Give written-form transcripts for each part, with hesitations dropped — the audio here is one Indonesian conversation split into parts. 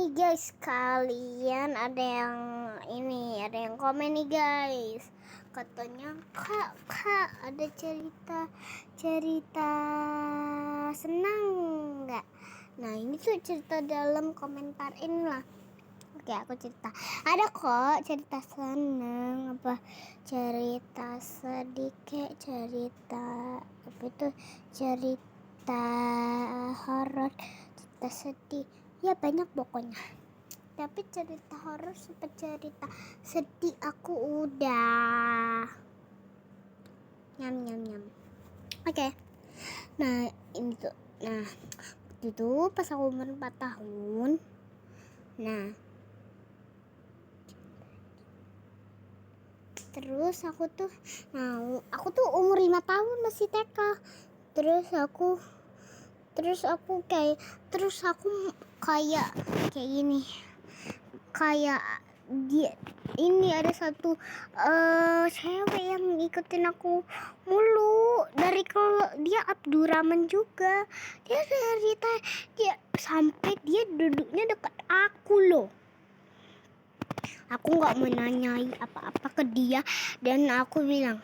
nih guys, kalian ada yang komen nih guys. Katanya kak ada cerita senang nggak? Nah ini tuh cerita dalam komentar inilah. Oke, aku cerita. Ada kok cerita senang, apa cerita sedih, kayak cerita apa itu, cerita horor, cerita sedih. Ya banyak pokoknya. Tapi cerita horor sampai cerita sedih aku udah. Nyam. Oke. Nah, ini tuh. Nah, waktu itu pas aku umur 4 tahun. Nah, terus aku tuh umur 5 tahun masih TK. Terus aku kayak gini. Kayak dia ini ada satu cewek yang ngikutin aku mulu dari kalau dia Abdurrahman juga. Dia cerita dia sampai dia duduknya dekat aku loh. Aku nggak menanyai apa-apa ke dia dan aku bilang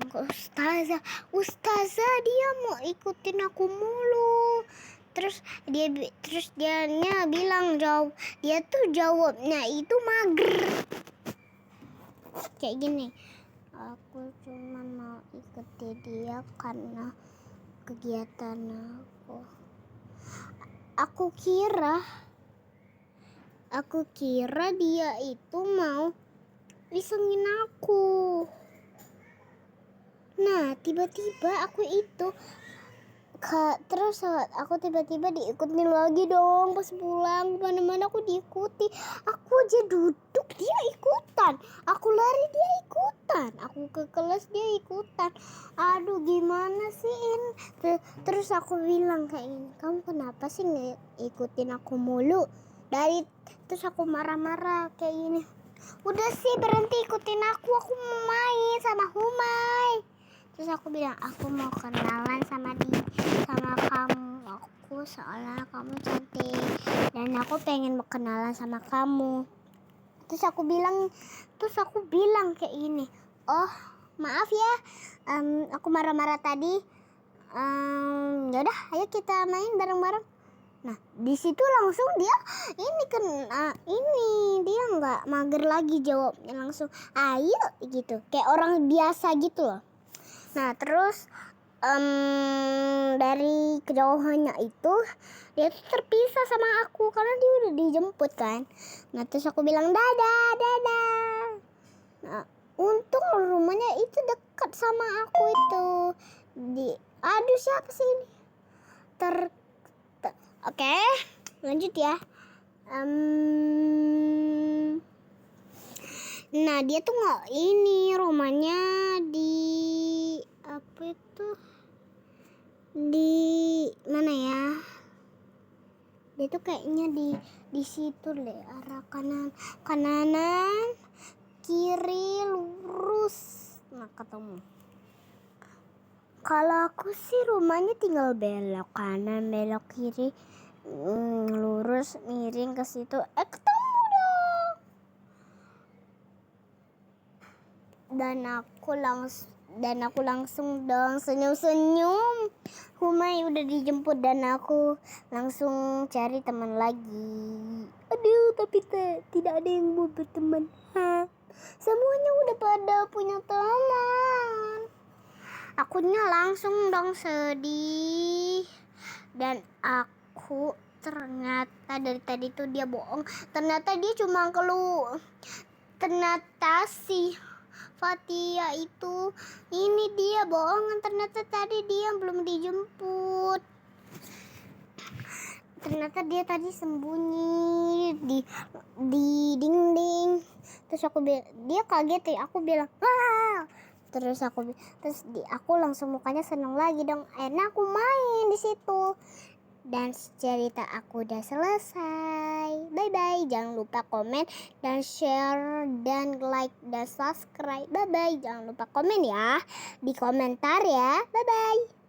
ke Ustazah dia mau ikutin aku mulu. Terus dia bilang dia tuh jawabnya itu mager. Kayak gini. Aku cuma mau ikuti dia karena kegiatan aku. Aku kira dia itu mau isengin aku. Nah, tiba-tiba aku itu terus aku tiba-tiba diikutin lagi dong. Pas pulang mana-mana aku diikuti. Aku aja duduk dia ikutan, aku lari dia ikutan, aku ke kelas dia ikutan. Aduh gimana sih ini. Terus aku bilang kayak gini, kamu kenapa sih ngikutin aku mulu? Terus aku marah-marah kayak gini, udah sih berhenti ikutin aku mau main sama Humay. Terus aku bilang aku mau kenalan sama kamu. Aku soalnya kamu cantik dan aku pengen kenalan sama kamu. Terus aku bilang kayak gini, oh maaf ya, aku marah-marah tadi. Yaudah ayo kita main bareng-bareng. Nah di situ langsung dia dia nggak mager lagi jawabnya, langsung ayo gitu kayak orang biasa gitu loh. Nah terus dari kejauhannya itu dia tuh terpisah sama aku karena dia udah dijemput kan. Nah terus aku bilang dadah. Nah untung rumahnya itu dekat sama aku itu. Aduh siapa sih ini? Oke, lanjut ya. Nah dia tuh nggak rumahnya di apa itu, di mana ya? Dia tuh kayaknya di situ deh, arah kanan kiri lurus. Nah ketemu. Kalau aku sih rumahnya tinggal belok kanan belok kiri, lurus miring ke situ, ketemu dong. Dan aku langsung dong senyum. Humay udah dijemput dan aku langsung cari teman lagi. Aduh, tapi tidak ada yang mau berteman. Semuanya udah pada punya teman. Akunya langsung dong sedih. Dan aku ternyata dari tadi tuh dia bohong. Ternyata dia cuma keluh. Ternyata si Fatia itu dia bohongan. Ternyata tadi dia belum dijemput. Ternyata dia tadi sembunyi di dinding. Terus dia kaget ya. Aku bilang Terus aku langsung mukanya seneng lagi dong. Akhirnya aku main di situ. Dan cerita aku udah selesai. Bye bye. Jangan lupa komen dan share dan like dan subscribe. Bye bye. Jangan lupa komen ya di komentar ya. Bye bye.